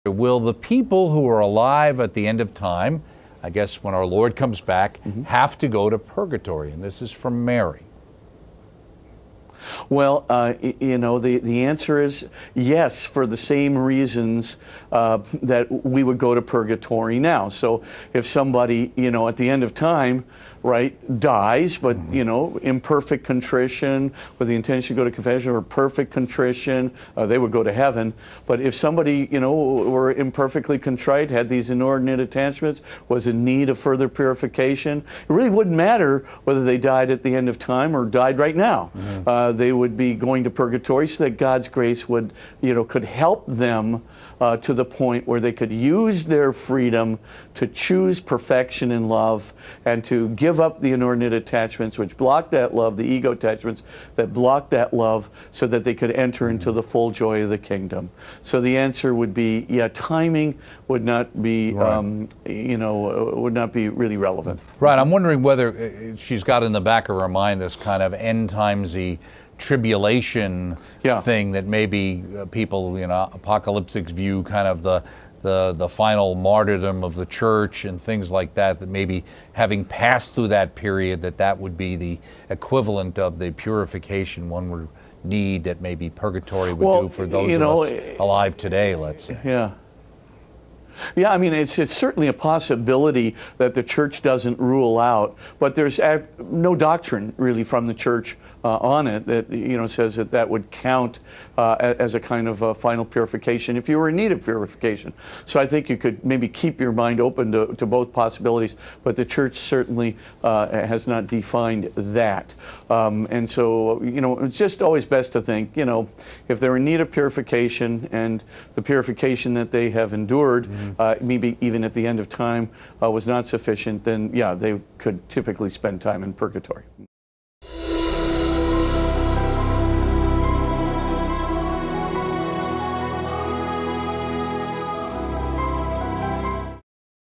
Will the people who are alive at the end of time, I guess when our Lord comes back, have to go to purgatory? And this is from Mary. Well, the answer is yes, for the same reasons that we would go to purgatory now. So if somebody, at the end of time, right, dies, but, imperfect contrition with the intention to go to confession, or perfect contrition, they would go to heaven. But if somebody, were imperfectly contrite, had these inordinate attachments, was in need of further purification, it really wouldn't matter whether they died at the end of time or died right now. They would be going to purgatory so that God's grace would, could help them to the point where they could use their freedom to choose perfection in love and to give up the inordinate attachments which block that love, the ego attachments that block that love, so that they could enter into the full joy of the kingdom. So the answer would be, yeah, timing would not be, would not be really relevant. Right. I'm wondering whether she's got in the back of her mind this kind of end timesy tribulation thing that maybe people, apocalyptic view kind of the final martyrdom of the church and things like that, that maybe having passed through that period, that would be the equivalent of the purification one would need that maybe purgatory would do for those of us alive today, let's say. Yeah, I mean, it's certainly a possibility that the church doesn't rule out, but there's no doctrine really from the church on it that says that would count as a kind of final purification if you were in need of purification. So I think you could maybe keep your mind open to both possibilities, but the church certainly has not defined that. And so it's just always best to think, if they're in need of purification and the purification that they have endured, maybe even at the end of time, was not sufficient, then yeah, they could typically spend time in purgatory.